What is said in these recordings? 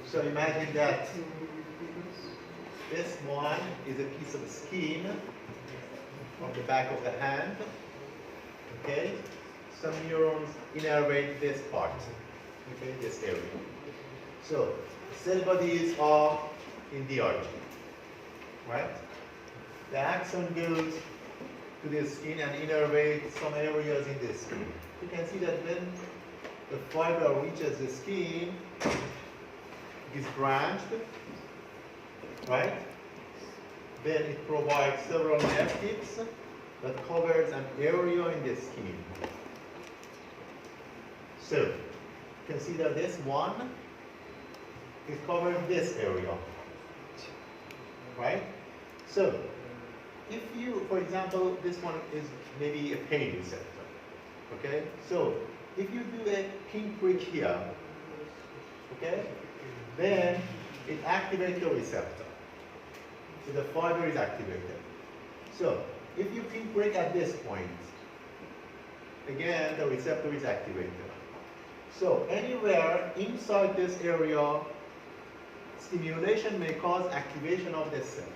So imagine that this one is a piece of skin on the back of the hand. Okay? Some neurons innervate this part, okay, this area. So cell bodies are in the artery, right? The axon goes to the skin and innervates some areas in the skin. You can see that when the fiber reaches the skin, it is branched, right? Then it provides several nerve tips that covers an area in the skin. So, you can see that this one is covering this area, right? So, if you, for example, this one is maybe a pain receptor, okay? So, if you do a pink prick here, okay, then it activates the receptor. So the fiber is activated. So, if you pink prick at this point, again, the receptor is activated. So, anywhere inside this area, stimulation may cause activation of this cell.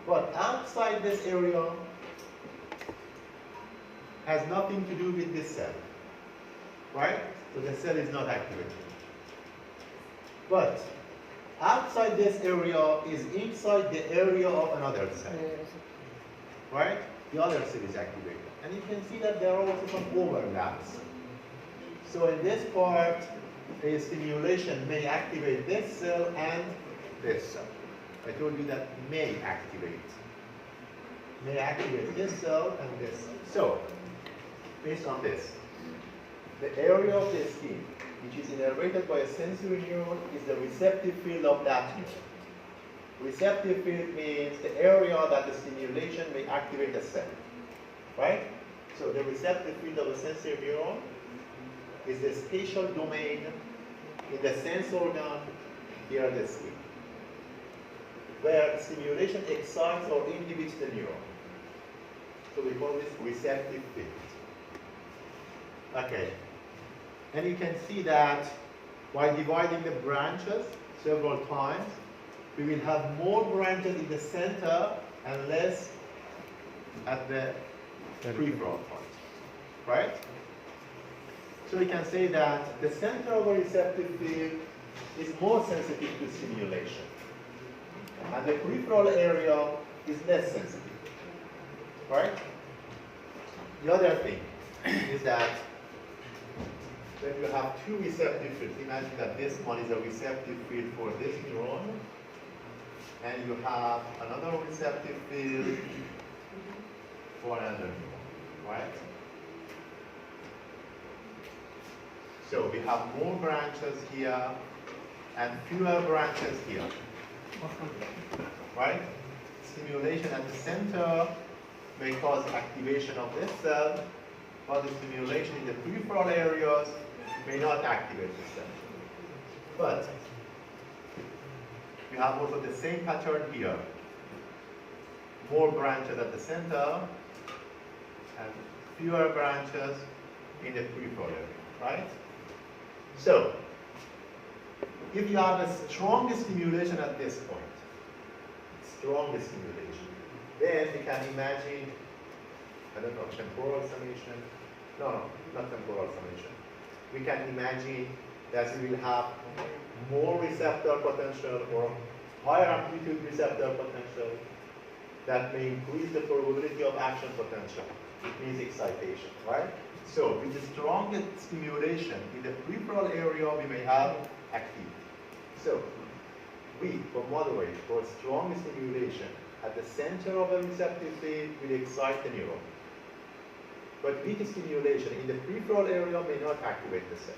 But outside this area has nothing to do with this cell, right? So the cell is not activated. But outside this area is inside the area of another cell, right? The other cell is activated. And you can see that there are also some overlaps. So in this part, a stimulation may activate this cell and this cell. I told you that may activate this cell and this cell. So, based on this, the area of the skin which is innervated by a sensory neuron is the receptive field of that neuron. Receptive field means the area that the stimulation may activate the cell, right? So the receptive field of a sensory neuron is the spatial domain in the sense organ near the skin, where stimulation excites or inhibits the neuron. So we call this receptive field. Okay. And you can see that by dividing the branches several times, we will have more branches in the center and less at the peripheral part, right? So we can say that the center of a receptive field is more sensitive to stimulation, and the peripheral area is less sensitive, right? The other thing is that when you have two receptive fields, imagine that this one is a receptive field for this neuron, and you have another receptive field for another neuron, right? So we have more branches here and fewer branches here, right? Stimulation at the center may cause activation of this cell, but the stimulation in the peripheral areas may not activate the cell. But we have also the same pattern here. More branches at the center and fewer branches in the peripheral area, right? So, if you have a strong stimulation at this point, strong stimulation, then you can imagine, I don't know, temporal summation. No, not temporal summation. We can imagine that we will have more receptor potential or higher amplitude receptor potential that may increase the probability of action potential. It means excitation, right? So with the strongest stimulation in the peripheral area, we may have activity. So we, for moderate or strong stimulation at the center of a receptive field, will excite the neuron. But weak stimulation in the peripheral area may not activate the cell.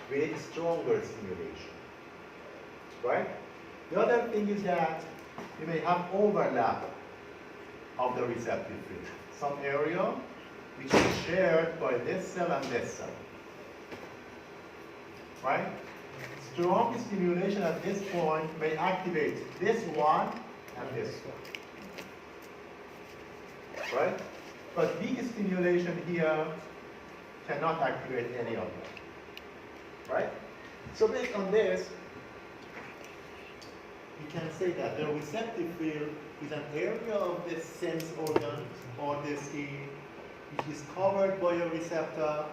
We need stronger stimulation, right? The other thing is that you may have overlap of the receptive field. Some area which is shared by this cell and this cell, right? Strong stimulation at this point may activate this one and this one, right? But weak stimulation here cannot activate any of them, right? So based on this, you can say that the receptive field is an area of the sense organ or the skin which is covered by a receptor,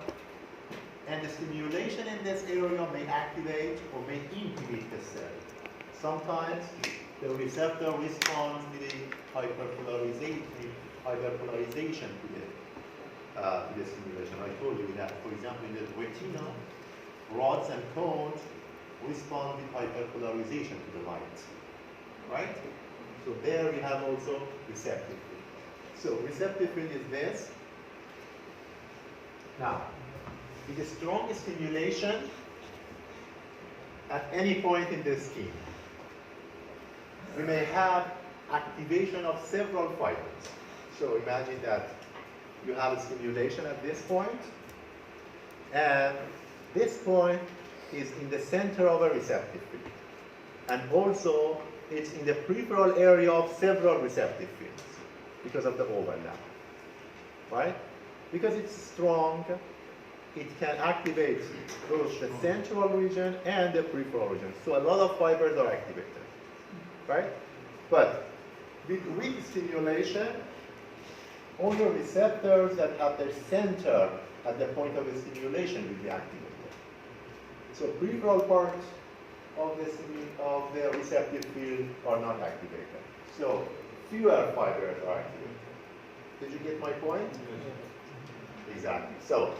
and the stimulation in this area may activate or may inhibit the cell. Sometimes the receptor responds with a hyperpolarization to the stimulation. I told you that, for example, in the retina, rods and cones respond with hyperpolarization to the light, right? So there we have also receptive field. So receptive field is this. Now, with a strong stimulation at any point in the skin, we may have activation of several fibers. So imagine that you have a stimulation at this point, and this point is in the center of a receptive field. And also, it's in the peripheral area of several receptive fields because of the overlap, right? Because it's strong, it can activate both the central region and the peripheral region. So a lot of fibers are activated, right? But with weak stimulation, only receptors that have their center at the point of the stimulation will be activated. So peripheral parts of the receptive field are not activated. So fewer fibers are activated. Did you get my point? Exactly. So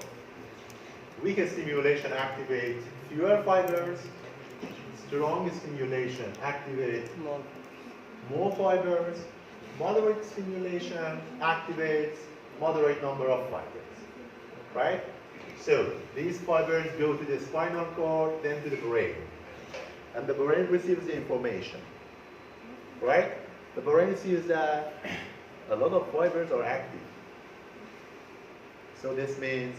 weak stimulation activates fewer fibers. Strong stimulation activates more fibers. Moderate stimulation activates moderate number of fibers, right? So these fibers go to the spinal cord, then to the brain. And the brain receives the information, right? The brain sees that a lot of fibers are active. So this means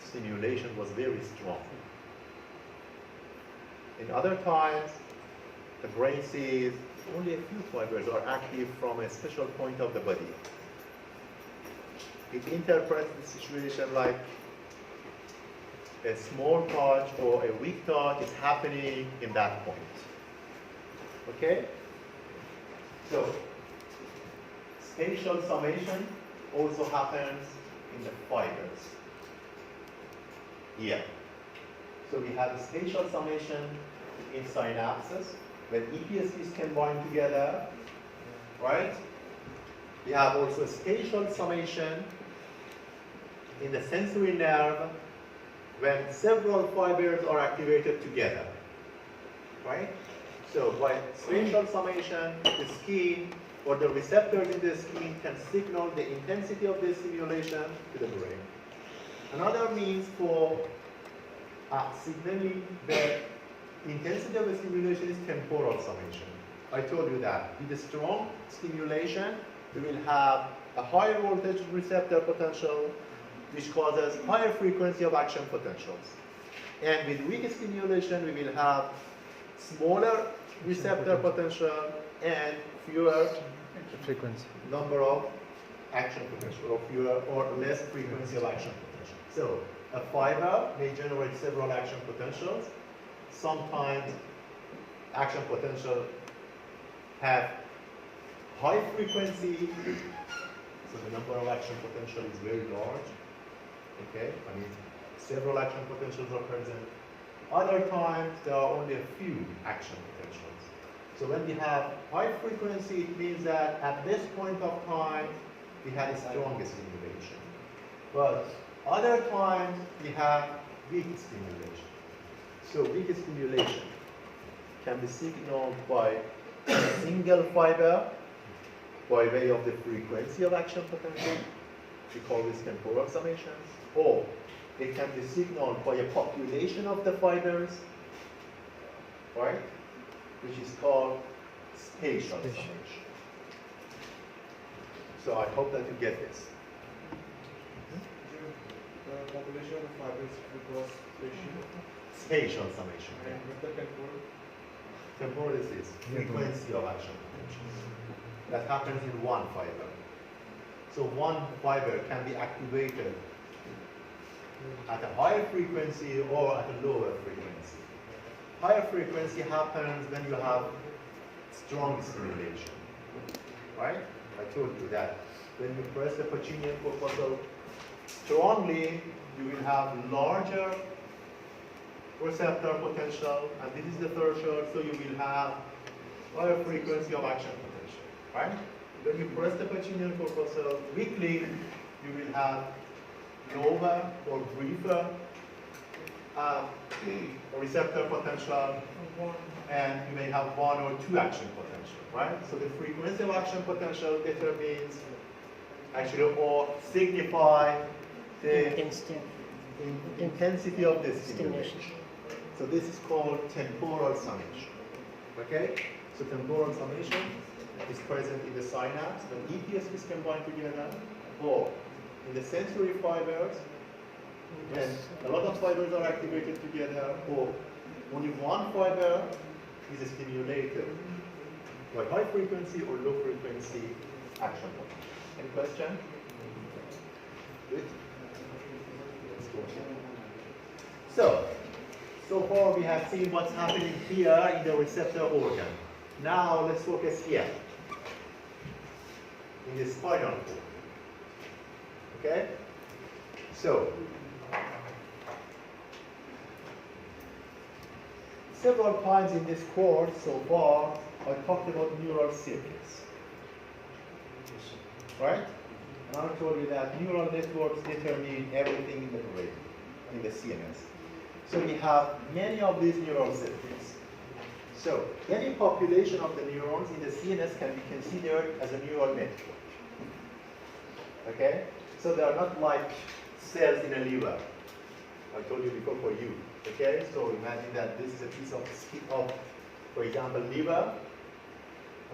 stimulation was very strong. In other times, the brain sees only a few fibers are active from a special point of the body. It interprets the situation like a small touch or a weak touch is happening in that point. Okay? So, spatial summation also happens in the fibers. Here. So we have spatial summation in synapses when EPSCs combine together, right? We have also spatial summation in the sensory nerve when several fibers are activated together, right? So by spatial summation, the skin or the receptors in the skin can signal the intensity of the stimulation to the brain. Another means for signaling the intensity of the stimulation is temporal summation. I told you that with the strong stimulation, we will have a higher voltage receptor potential, which causes higher frequency of action potentials. And with weak stimulation, we will have smaller receptor potential and fewer frequency number of action potential, or fewer or less frequency of action potential. So a fiber may generate several action potentials. Sometimes action potential have high frequency, so the number of action potential is very large. Okay, I mean several action potentials are present. Other times there are only a few action potentials. So when we have high frequency, it means that at this point of time we had a strong stimulation. But other times we have weak stimulation. So weak stimulation can be signaled by a single fiber by way of the frequency of action potential. We call this temporal summation. Or it can be signaled by a population of the fibers, right? Which is called spatial summation. So I hope that you get this. The population of the fibers across Spatial summation. and with the temporal. Temporal is this, frequency of action potentials. That happens in one fiber. So one fiber can be activated at a higher frequency or at a lower frequency. Higher frequency happens when you have strong stimulation, right? I told you that when you press the pacinian corpuscle strongly, you will have larger receptor potential, and this is the threshold, so you will have higher frequency of action potential, right? When you press the pacinian corpuscle weakly, you will have lower or briefer receptor potential, and you may have 1 or 2 action potential, right? So the frequency of action potential determines, actually, or signify the intensity of the stimulation. So this is called temporal summation, okay? So temporal summation is present in the synapse when EPS is combined together, or in the sensory fibers, and a lot of fibers are activated together, or only one fiber is stimulated by high frequency or low frequency action potential. Any question? Good. Let's go on. So far we have seen what's happening here in the receptor organ. Now let's focus here, in the spinal cord. Okay? So, several times in this course so far, I talked about neural circuits. Right? And I told you that neural networks determine everything in the brain, in the CNS. So we have many of these neural circuits. So any population of the neurons in the CNS can be considered as a neural network. Okay? So they are not like cells in a liver. I told you before for you. Okay? So imagine that this is a piece of skin of, for example, liver.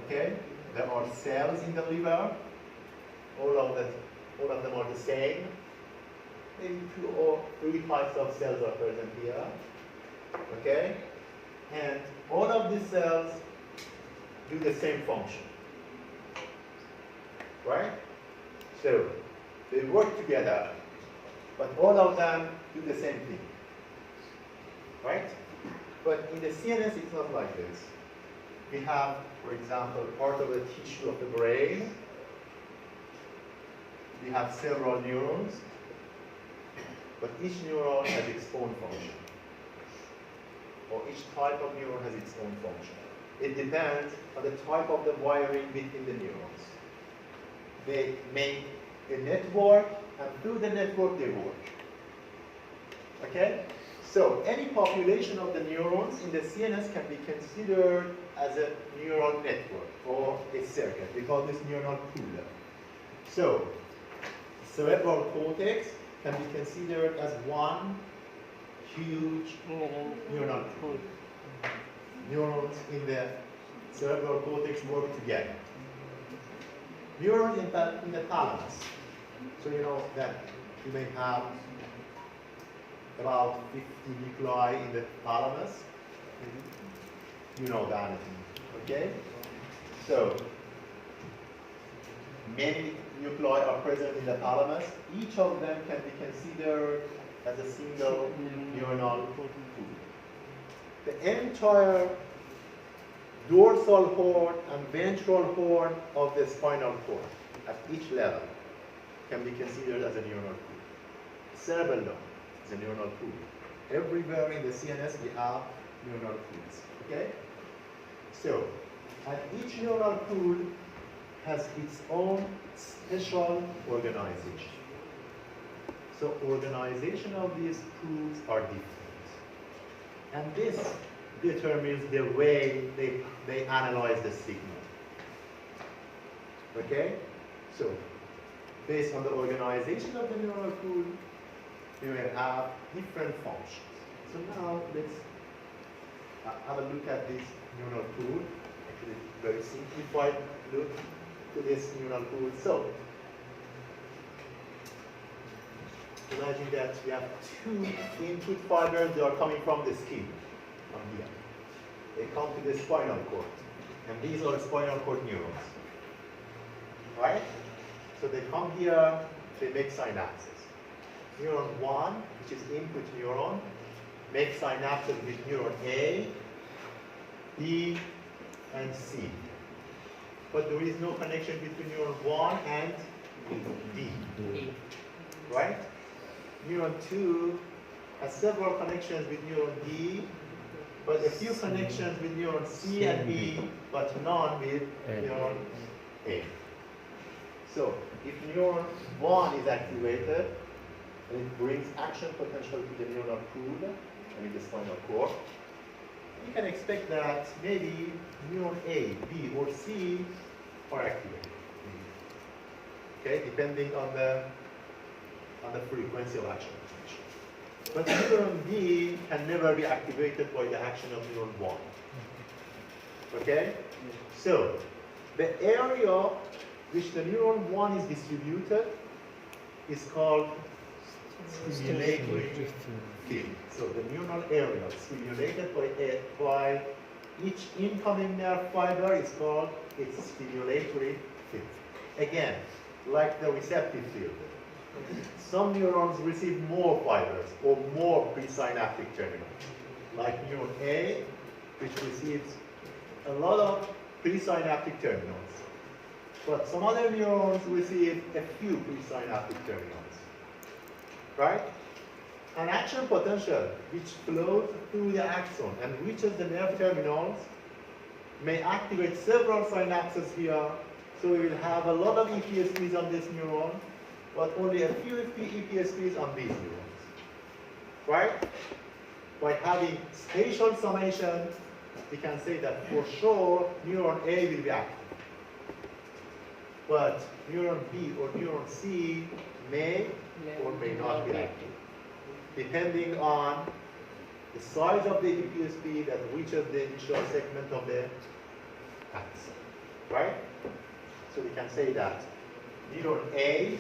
Okay? There are cells in the liver. All of them are the same. Maybe 2 or 3 types of cells are present here. Okay? And all of these cells do the same function. Right? So they work together, but all of them do the same thing. Right? But in the CNS, it's not like this. We have, for example, part of the tissue of the brain. We have several neurons, but each neuron has its own function. Or each type of neuron has its own function. It depends on the type of the wiring between the neurons. They make a network, and through the network they work. Okay? So any population of the neurons in the CNS can be considered as a neural network or a circuit. We call this neural pool. So cerebral cortex can be considered as one huge neural pool. Neurons in the cerebral cortex work together. Neurons in the thalamus. So you know that you may have about 50 nuclei in the thalamus. You know the anatomy, okay? So many nuclei are present in the thalamus. Each of them can be considered as a single neuronal pool. The entire dorsal horn and ventral horn of the spinal cord at each level can be considered as a neuronal pool. Cerebellum is a neuronal pool. Everywhere in the CNS we have neuronal pools. Okay? So, and each neuronal pool has its own special organization. So organization of these pools are different. And this determines the way they analyze the signal. Okay? So, based on the organization of the neural pool, we will have different functions. So now let's have a look at this neural pool. Actually, very simplified look to this neural pool. So, imagine that we have 2 input fibers that are coming from the skin, from here. They come to the spinal cord, and these are spinal cord neurons. Right? So they come here, they make synapses. Neuron 1, which is input neuron, makes synapses with neuron A, B, and and C. But there is no connection between neuron 1 and D. Right? Neuron 2 has several connections with neuron D, but a few connections with neuron C and B, but none with neuron A. So, if neuron 1 is activated, and it brings action potential to the neural pool, the spinal cord, you can expect that maybe neuron A, B, or C are activated. Okay, depending on the frequency of action potential. But neuron B can never be activated by the action of neuron 1. Okay? So, the area which the neuron 1 is distributed is called stimulatory field. So the neural area stimulated by each incoming nerve fiber is called its stimulatory field. Again, like the receptive field. Some neurons receive more fibers or more presynaptic terminals, like neuron A, which receives a lot of presynaptic terminals. But some other neurons receive a few presynaptic terminals. Right? An action potential which flows through the axon and reaches the nerve terminals may activate several synapses here, so we will have a lot of EPSPs on this neuron, but only a few EPSPs on these neurons. Right? By having spatial summation, we can say that for sure neuron A will be active. But neuron B or neuron C may or may not be active, depending on the size of the EPSP that reaches the initial segment of the axon. Right? So we can say that neuron A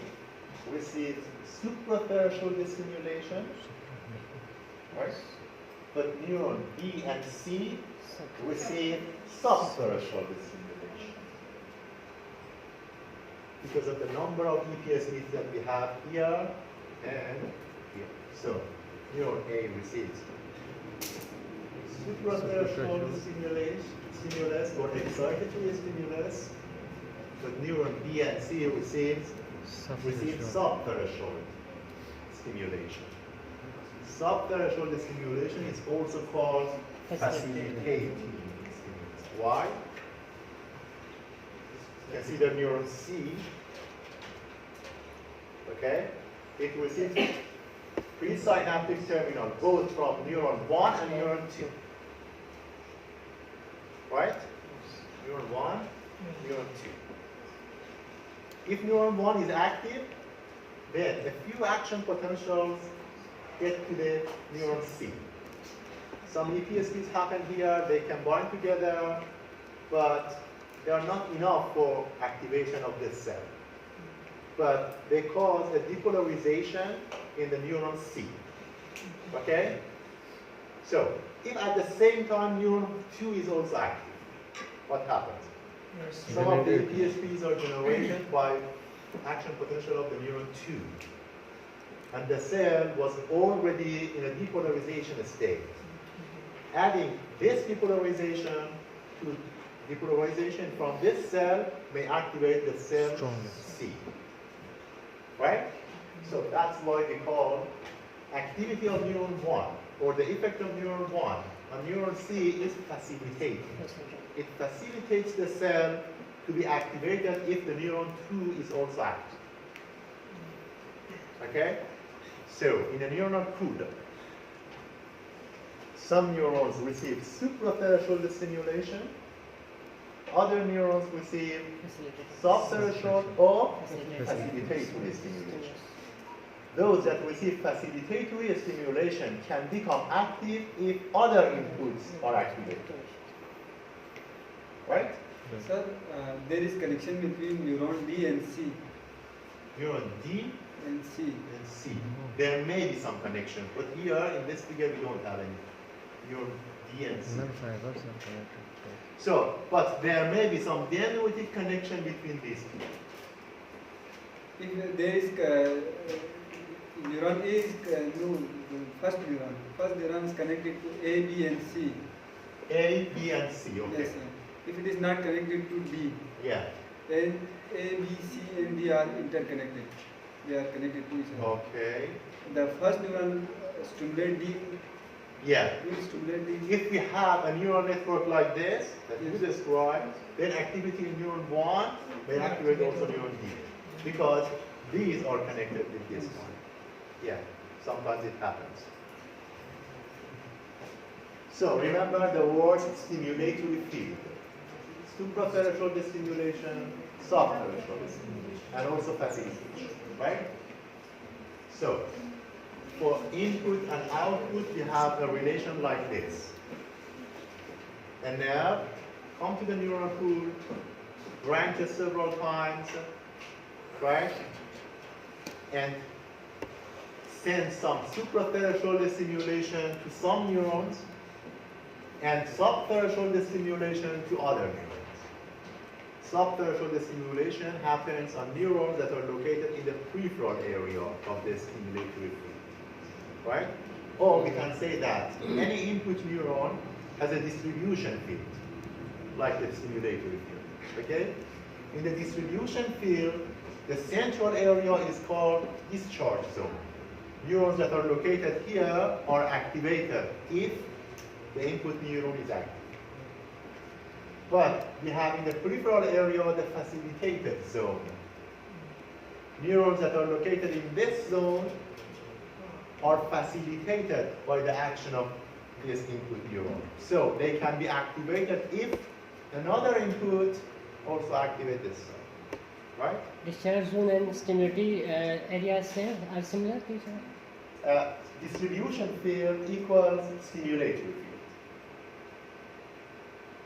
receives suprathreshold stimulation, right? But neuron B and C receive subthreshold stimulation. Because of the number of EPSPs that we have here and here. So neuron A receives suprathreshold stimulus or excitatory stimulus, but neuron B and C receive subthreshold stimulation. Subthreshold stimulation is also called facilitating stimulus. Why? Consider neuron C. Okay? It receives presynaptic terminal both from neuron 1 and neuron 2. Right? Neuron 1, neuron 2. If neuron 1 is active, then a few action potentials get to the neuron C. Some EPSPs happen here, they combine together, but they are not enough for activation of this cell. But they cause a depolarization in the neuron C. Okay? So, if at the same time neuron 2 is also active, what happens? Some of the EPSPs are generated by action potential of the neuron 2. And the cell was already in a depolarization state. Adding this depolarization to depolarization from this cell may activate the cell C. Right? So that's why we call activity of neuron 1 or the effect of neuron 1 on neuron C is facilitating. It facilitates the cell to be activated if the neuron 2 is also active. Okay? So, in a neuronal pool, some neurons receive suprathreshold stimulation, other neurons receive subthreshold or facilitatory stimulation. Those that receive facilitatory stimulation can become active if other inputs are activated. Right? Sir, there is connection between neuron D and C. Neuron D And C. and C. There may be some connection, but here in this figure we don't have any. Neuron D and C. So, but there may be some dendritic connection between these two. If there is neuron A is first neuron is connected to A, B, and C. A, B, and C. Okay. Yes, sir. if it is not connected to D, Yeah. then A, B, C, and D are interconnected. They are connected to each other. Okay. The first neuron stimulate D, Yeah. will stimulate D. If we have a neural network like this that you Yes. described, then activity in neuron 1 may activate also neuron D, because these are connected with this one. Yeah, sometimes it happens. So remember the word stimulatory field. Suprathreshold stimulation, subthreshold stimulation, and also facilitation, right? So for input and output, we have a relation like this. A nerve comes to the neural pool, branches several times, right? And sends some suprathreshold stimulation to some neurons and subthreshold stimulation to other neurons. Subthreshold stimulation happens on neurons that are located in the peripheral area of the stimulatory field, right? Or we can say that any input neuron has a distribution field, like the stimulatory field, okay? In the distribution field, the central area is called discharge zone. Neurons that are located here are activated if the input neuron is active. But we have in the peripheral area the facilitated zone. Neurons that are located in this zone are facilitated by the action of this input neuron. So they can be activated if another input also activates this zone, right? Discharge zone and stimulatory areas are similar to each other? Distribution field equals stimulatory field.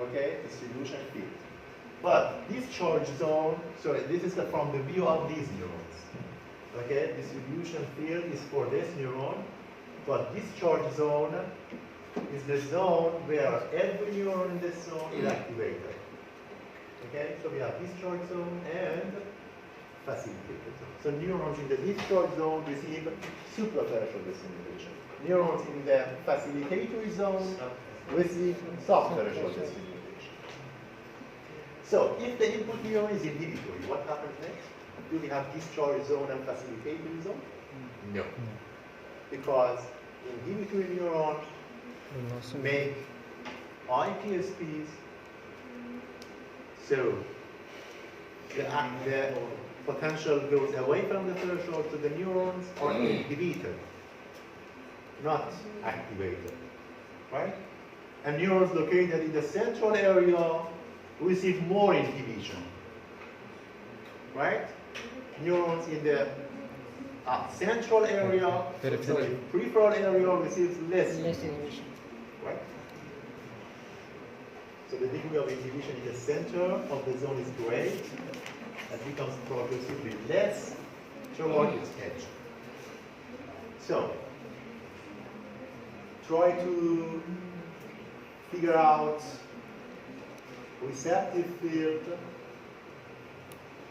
Okay, distribution field. But discharge zone, sorry, this is from the view of these neurons. Okay, distribution field is for this neuron, but discharge zone is the zone where every neuron in this zone is activated. Okay, so we have discharge zone and facilitated zone. So neurons in the discharge zone receive suprathreshold stimulation. Neurons in the facilitatory zone receive subthreshold stimulation. So if the input neuron is inhibitory, what happens next? Do we have discharge zone and facilitatory zone? No. Because inhibitory neurons make IPSPs, so the potential goes away from the threshold, so the neurons are inhibited, not activated, right? And neurons located in the central area receive more inhibition, right? Neurons in the central area, sorry, peripheral area receives less inhibition, right? So the degree of inhibition in the center of the zone is great and becomes progressively less toward its edge. So try to figure out receptive field,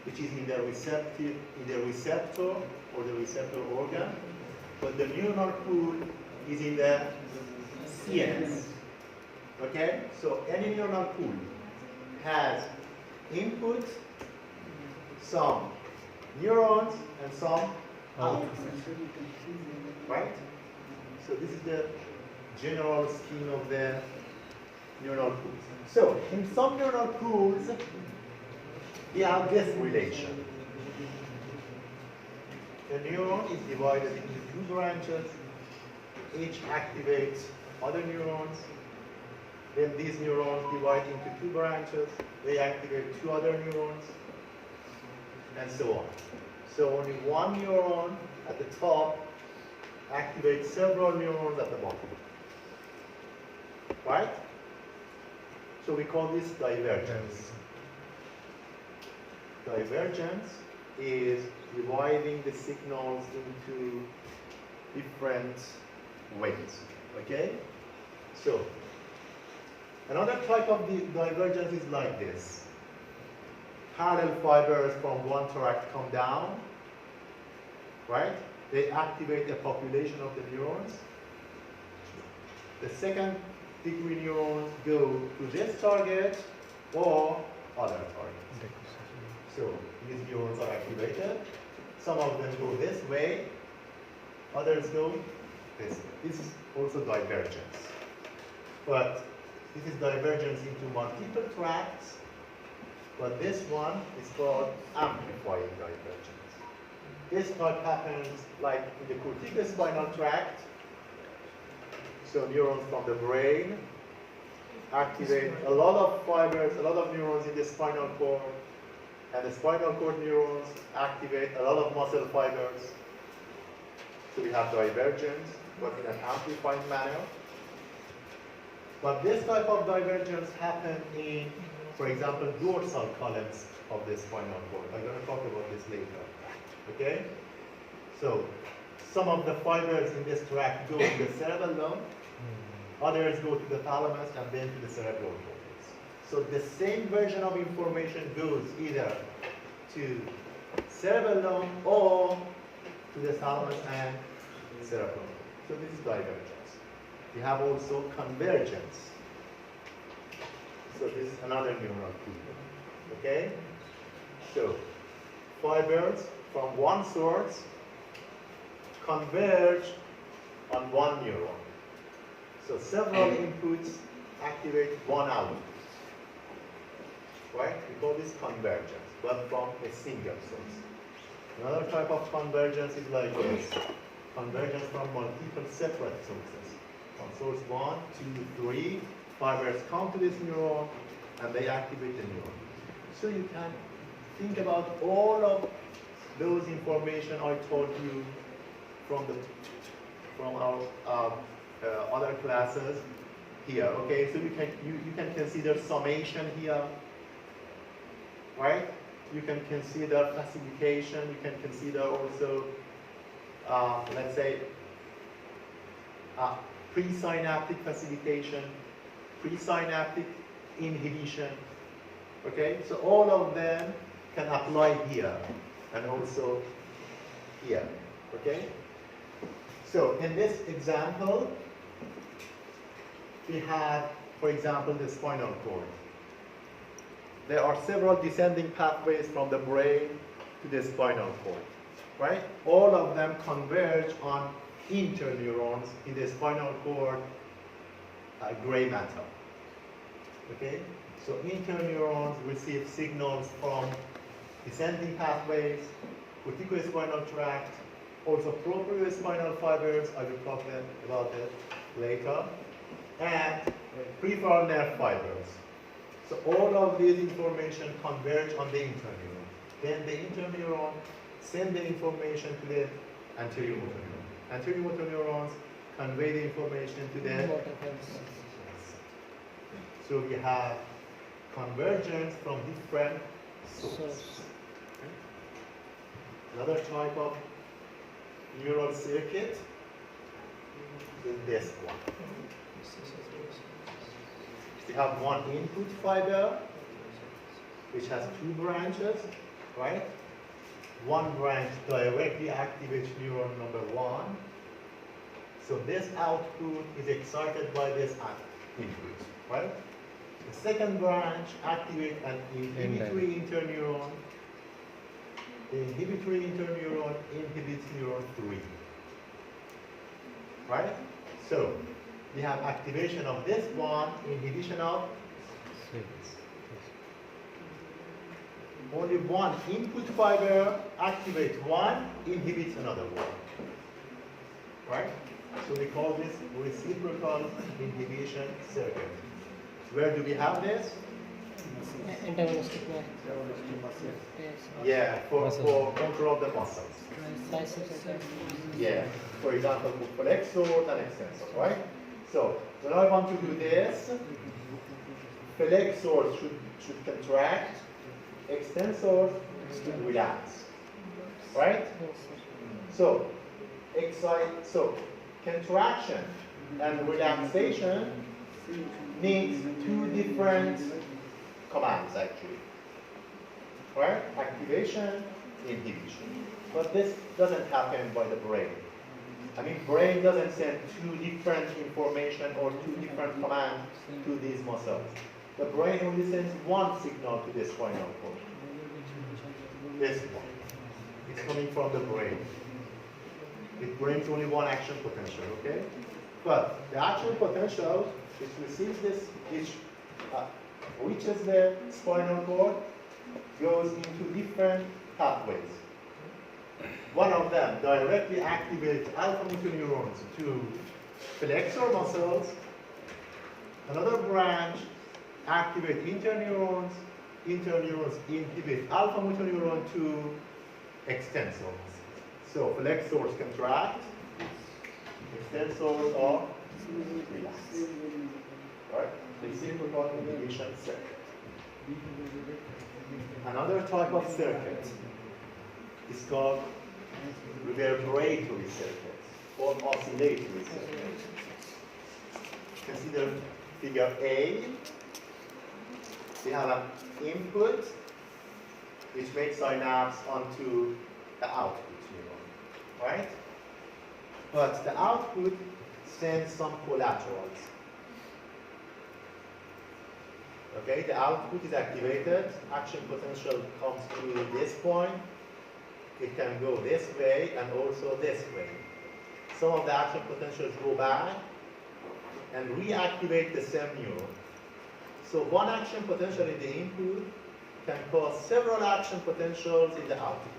which is in the receptor or the receptor organ, but the neuronal pool is in the CNS. Okay, so any neuronal pool has input, some neurons, and some output. Right? So this is the general scheme of the neuronal pools. So in some neuronal pools, we have this relation. The neuron is divided into two branches. Each activates other neurons. Then these neurons divide into two branches. They activate two other neurons, and so on. So only one neuron at the top activates several neurons at the bottom. Right? So we call this divergence. Divergence is dividing the signals into different ways. Okay? So another type of divergence is like this. Parallel fibers from one tract come down, right? They activate a population of the neurons. The second degree neurons go to this target or other targets. So these neurons are activated. Some of them go this way, others go this way. This is also divergence. But this is divergence into multiple tracts, but this one is called amplifying divergence. This type happens like in the corticospinal tract. So neurons from the brain activate a lot of fibers, a lot of neurons in the spinal cord, and the spinal cord neurons activate a lot of muscle fibers. So we have divergence, but in an amplifying manner. But this type of divergence happens in, for example, dorsal columns of the spinal cord. I'm going to talk about this later. Okay? So some of the fibers in this tract go to the cerebellum, others go to the thalamus, and then to the cerebral cortex. So the same version of information goes either to cerebellum or to the thalamus and cerebellum. So this is divergence. We have also convergence. So this is another neural field. Okay? So fibers from one source converge on one neuron. So several inputs activate one output. Right? We call this convergence, but from a single source. Another type of convergence is like this. Convergence from multiple separate sources. From source 1, 2, 3, fibers come to this neuron and they activate the neuron. So you can think about all of those information I told you from our other classes here. Okay, so you can consider summation here, right? You can consider classification. You can consider also, let's say, presynaptic facilitation, presynaptic inhibition. Okay, so all of them can apply here and also here. Okay, so in this example, we have, for example, the spinal cord. There are several descending pathways from the brain to the spinal cord, right? All of them converge on interneurons in the spinal cord gray matter. Okay? So interneurons receive signals from descending pathways, corticospinal tract, also propriospinal fibers, I will talk about that later, and peripheral nerve fibers. So all of these information converge on the interneuron. Then the interneuron send the information to the anterior motor neuron. Anterior motor neurons convey the information to the. So we have convergence from different sources. Okay. Another type of neural circuit is this one. We have one input fiber which has two branches, right? One branch directly activates neuron number 1. So this output is excited by this input, right? The second branch activates an inhibitory interneuron. The inhibitory interneuron inhibits neuron 3, right? So we have activation of this one, inhibition of only one input fiber activates one, inhibits another one. Right? So we call this reciprocal inhibition circuit. Where do we have this? Antagonistic nerve. Yes. Yeah, for control of the muscles. Biceps and Yeah. For example, for flexor and extensor, right? So when I want to do this, flexors should contract, extensors should relax, right? So contraction and relaxation needs two different commands actually, right? Activation, inhibition. But this doesn't happen by the brain. I mean, brain doesn't send two different information or two different commands to these muscles. the brain only sends one signal to the spinal cord. This one. It's coming from the brain. It brings only one action potential, okay? But the action potential, which receives this, which reaches the spinal cord, goes into different pathways. One of them directly activates alpha motor neurons to flexor muscles. Another branch activates interneurons. Interneurons inhibit alpha motor neuron to extensors. So flexors contract, extensors are relaxed. Right? Reciprocal inhibition circuit. Another type of circuit is called reverberatory circuits or oscillatory circuits. Consider figure A. We have an input which makes synapse onto the output neuron, right? But the output sends some collaterals. Okay, the output is activated, action potential comes to this point, it can go this way and also this way. Some of the action potentials go back and reactivate the same neuron. So one action potential in the input can cause several action potentials in the output.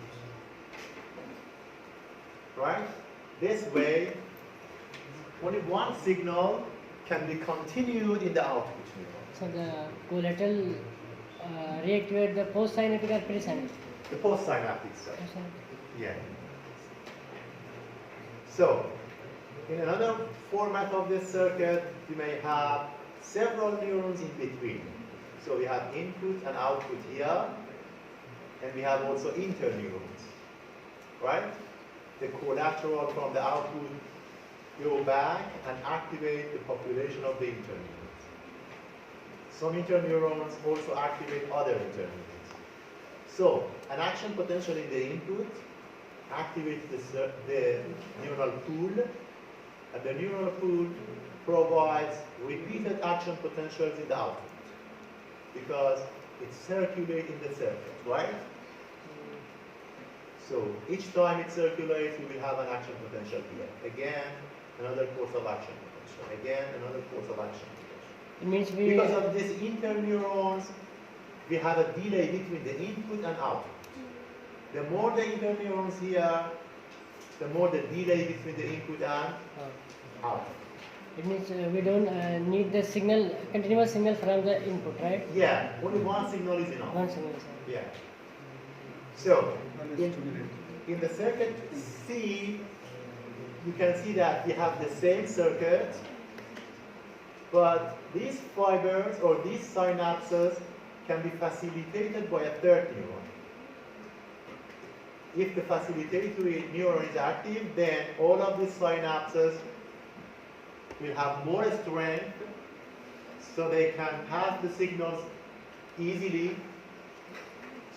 Right? This way, only one signal can be continued in the output neuron. So the collateral reactivate the postsynaptic or presynaptic? The postsynaptic cell. Postsynaptic. Yeah. So, in another format of this circuit, you may have several neurons in between. So we have input and output here, and we have also interneurons, right? The collateral from the output go back and activate the population of the interneurons. Some interneurons also activate other interneurons. So, an action potential in the input activates the neural pool, and the neural pool provides repeated action potentials in the output because it circulates in the circuit, right? So each time it circulates, we will have an action potential here. Again, another course of action potential. Again, another course of action potential. It means we Because of these interneurons, we have a delay between the input and output. The more the interneurons here, the more the delay between the input and output. it means we don't need the signal, continuous signal from the input, right? Yeah, only one signal is enough. One signal. Sir. Yeah. So, in the circuit C, you can see that we have the same circuit, but these fibers or these synapses can be facilitated by a third neuron. If the facilitatory neuron is active, then all of these synapses will have more strength so they can pass the signals easily.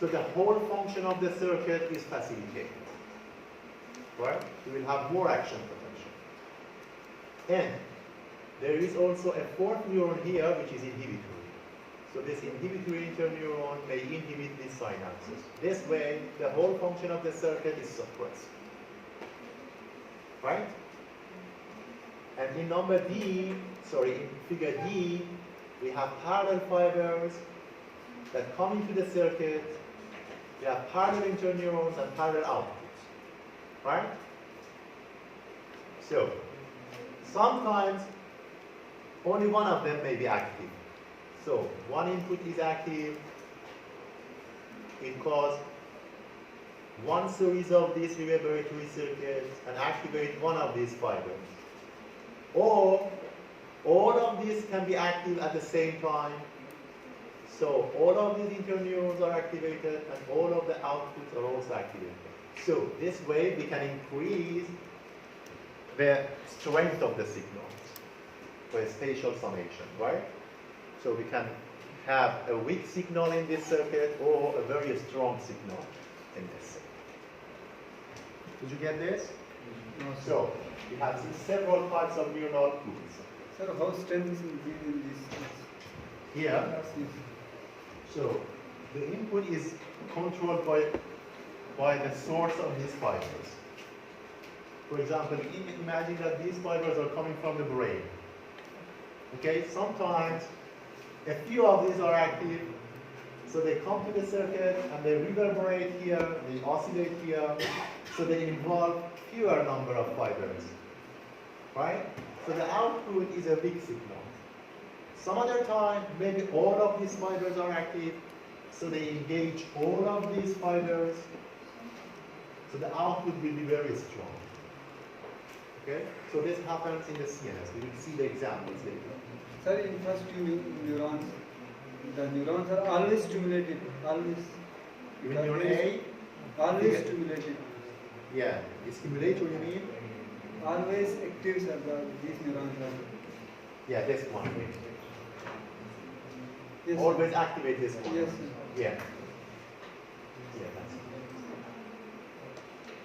So the whole function of the circuit is facilitated. Right? We will have more action potential. And there is also a fourth neuron here which is inhibitory. So this inhibitory interneuron may inhibit these synapses. This way, the whole function of the circuit is suppressed. Right? And in in figure D, we have parallel fibers that come into the circuit. We have parallel interneurons and parallel outputs. Right? So, sometimes only one of them may be active. So, one input is active, it causes one series of these reverberatory circuits and activate one of these fibers. Or, all of these can be active at the same time. So, all of these interneurons are activated and all of the outputs are also activated. So, this way we can increase the strength of the signals by spatial summation, right? So we can have a weak signal in this circuit or a very strong signal in this circuit. Did you get this? No, sir. So we have seen several types of neural pools. Sir, how strength is increased in this? here. So the input is controlled by the source of these fibers. For example, imagine that these fibers are coming from the brain. Okay, sometimes a few of these are active, so they come to the circuit and they reverberate here, they oscillate here, so they involve fewer number of fibers, right? So the output is a big signal. Some other time, maybe all of these fibers are active, so they engage all of these fibers, so the output will be very strong. Okay, so this happens in the CNS. We will see the examples later. Sir, in first two neurons, the neurons are always stimulated, always. Even neuron A? Always stimulated. Yeah, the stimulator you mean? Always active, sir, these neurons are. Yeah, this one. Yes, Always activate this one. Yes, sir. Yeah. Yeah, that's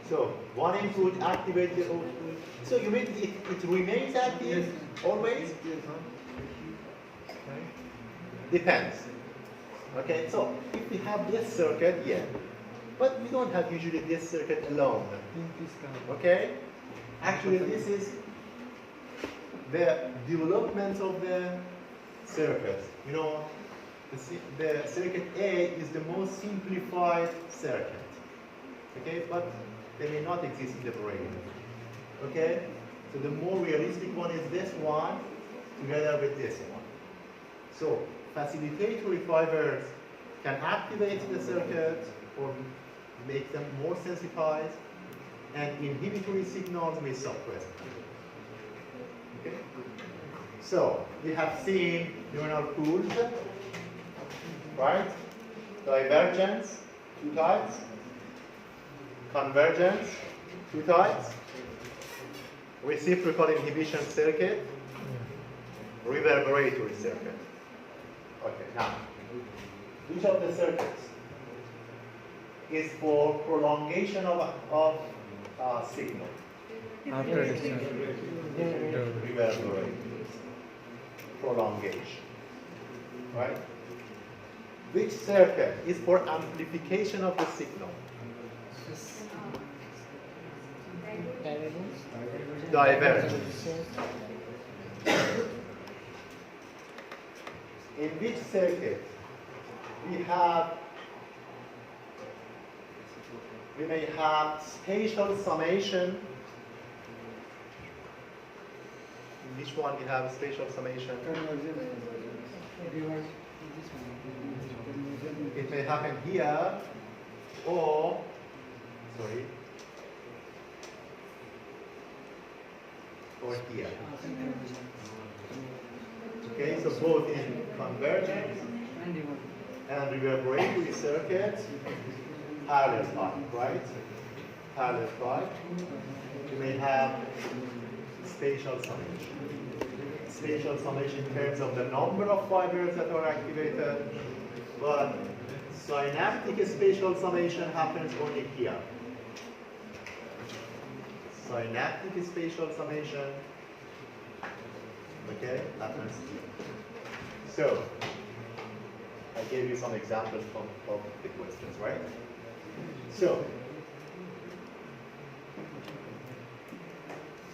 so one input activates the output. So you mean it remains active Yes. always? Yes. Depends. Okay, so if we have this circuit, yeah. But we don't have usually this circuit alone. Okay? Actually, this is the development of the circuit. You know, the circuit A is the most simplified circuit. Okay, but they may not exist in the brain. Okay? So the more realistic one is this one together with this one. So facilitatory fibers can activate the circuit or make them more sensitized, and inhibitory signals may suppress them. Okay? So we have seen neuronal pools, right? Divergence, two types. Convergence, two types. Reciprocal inhibition circuit, reverberatory circuit. Okay, now, which of the circuits is for prolongation of signal? After discharge. Reverberate. Prolongation. Right? Which circuit is for amplification of the signal? Divergence. Divergence. In which circuit we may have spatial summation. In which one we have spatial summation? It may happen here or, sorry, or here. Okay, so both in convergence and reverberatory circuits, parallel pipe, right? Parallel pipe. You may have spatial summation. Spatial summation in terms of the number of fibers that are activated, but synaptic spatial summation happens only here. Synaptic spatial summation, okay, happens here. So, I gave you some examples of the questions, right? So,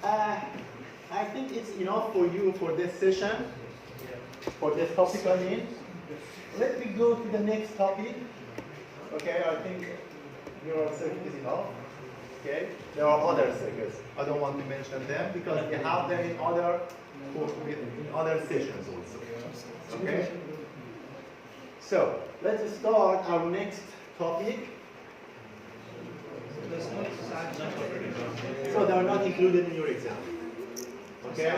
I think it's enough for you for this session, for this topic I mean. Let me go to the next topic. Okay, I think neural circuit is enough. Okay, there are other circuits. I don't want to mention them because we have them in other sessions also. Okay. So let's start our next topic. So they are not included in your exam. Okay.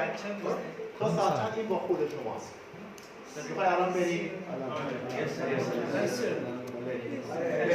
تا ساعتاً این با خود شماست. میخوای الان بریم؟